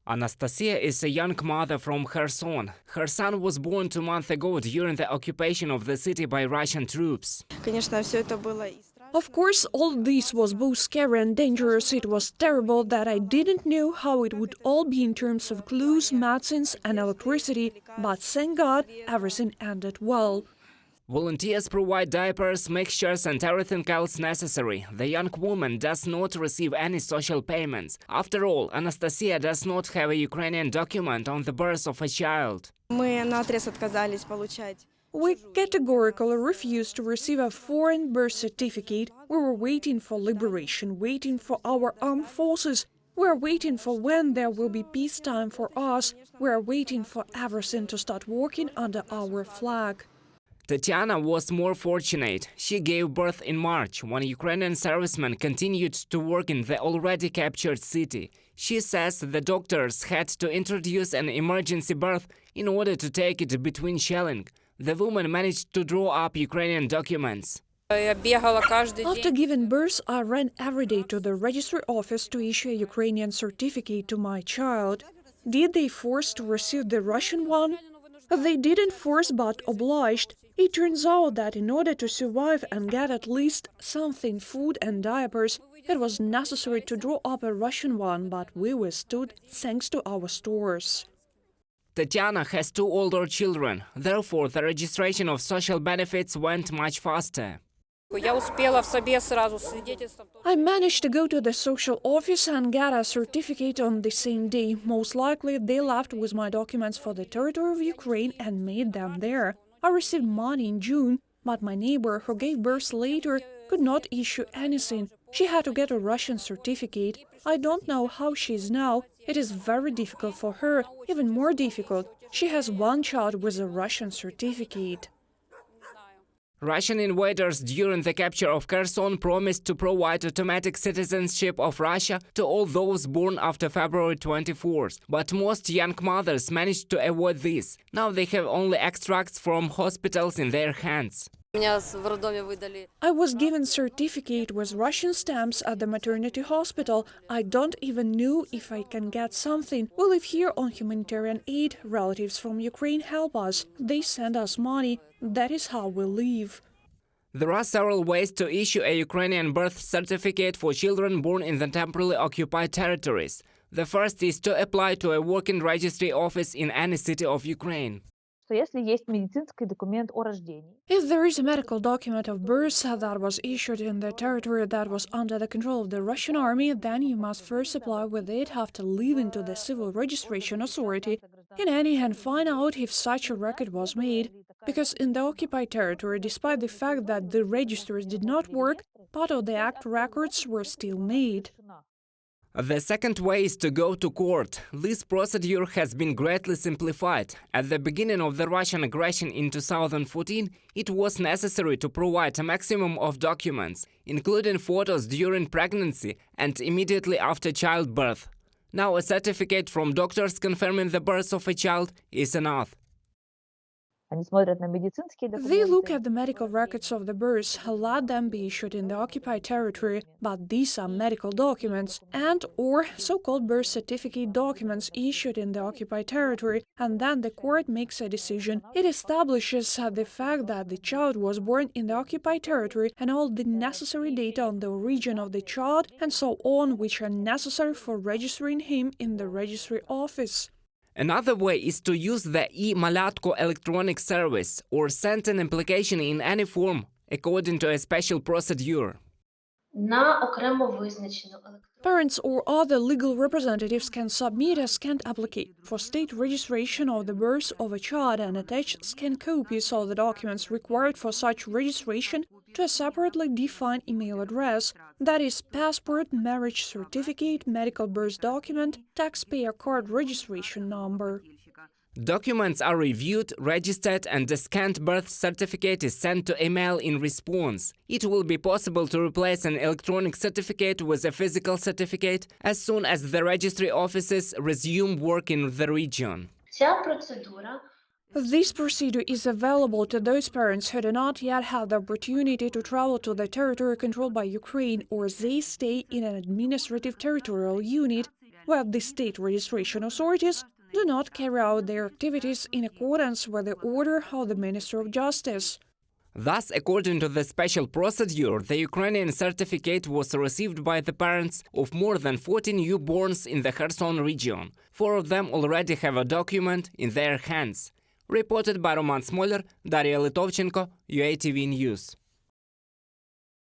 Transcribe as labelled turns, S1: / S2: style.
S1: Anastasia is a young mother from Kherson. Her son was born 2 months ago during the occupation of the city by Russian troops.
S2: Of course, all this was both scary and dangerous. It was terrible that I didn't know how it would all be in terms of clothes, medicines and electricity, but thank God, everything ended well.
S1: Volunteers provide diapers, mixtures and everything else necessary. The young woman does not receive any social payments. After all, Anastasia does not have a Ukrainian document on the birth of a child.
S2: We categorically refused to receive a foreign birth certificate. We were waiting for liberation, waiting for our armed forces. We are waiting for when there will be peacetime for us. We are waiting for everything to start working under our flag.
S1: Tatiana was more fortunate. She gave birth in March, when Ukrainian servicemen continued to work in the already captured city. She says the doctors had to introduce an emergency birth in order to take it between shelling. The woman managed to draw up Ukrainian documents.
S2: After giving birth, I ran every day to the registry office to issue a Ukrainian certificate to my child. Did they force to receive the Russian one? They didn't force but obliged. It turns out that in order to survive and get at least something, food and diapers, it was necessary to draw up a Russian one, but we withstood thanks to our stores.
S1: Tatiana has 2 older children, therefore the registration of social benefits went much faster.
S2: I managed to go to the social office and get a certificate on the same day. Most likely they left with my documents for the territory of Ukraine and made them there. I received money in June, but my neighbor, who gave birth later, could not issue anything. She had to get a Russian certificate. I don't know how she is now. It is very difficult for her, even more difficult. She has 1 child with a Russian certificate.
S1: Russian invaders during the capture of Kherson promised to provide automatic citizenship of Russia to all those born after February 24th. But most young mothers managed to avoid this. Now they have only extracts from hospitals in their hands.
S2: I was given certificate with Russian stamps at the maternity hospital. I don't even know if I can get something. We live here on humanitarian aid. Relatives from Ukraine help us. They send us money. That is how we live.
S1: There are several ways to issue a Ukrainian birth certificate for children born in the temporarily occupied territories. The first is to apply to a working registry office in any city of Ukraine.
S2: If there is a medical document of birth that was issued in the territory that was under the control of the Russian army, then you must first apply with it after leaving to the civil registration authority in any and find out if such a record was made. Because in the occupied territory, despite the fact that the registers did not work, part of the act records were still made.
S1: The second way is to go to court. This procedure has been greatly simplified. At the beginning of the Russian aggression in 2014, it was necessary to provide a maximum of documents, including photos during pregnancy and immediately after childbirth. Now a certificate from doctors confirming the birth of a child is enough.
S2: They look at the medical records of the birth, let them be issued in the occupied territory, but these are medical documents and/or so-called birth certificate documents issued in the occupied territory, and then the court makes a decision. It establishes the fact that the child was born in the occupied territory and all the necessary data on the origin of the child and so on, which are necessary for registering him in the registry office.
S1: Another way is to use the e-Malatko electronic service or send an application in any form, according to a special procedure.
S2: Parents or other legal representatives can submit a scanned application for state registration of the birth of a child and attach scanned copies of the documents required for such registration to a separately defined email address, that is, passport, marriage certificate, medical birth document, taxpayer card registration number.
S1: Documents are reviewed, registered, and the scanned birth certificate is sent to email in response. It will be possible to replace an electronic certificate with a physical certificate as soon as the registry offices resume work in the region.
S2: This procedure is available to those parents who do not yet have the opportunity to travel to the territory controlled by Ukraine, or they stay in an administrative territorial unit where the state registration authorities do not carry out their activities in accordance with the order of the Minister of Justice.
S1: Thus, according to the special procedure, the Ukrainian certificate was received by the parents of more than 40 newborns in the Kherson region. 4 of them already have a document in their hands. Reported by Roman Smoler, Daria Litovchenko, UATV News.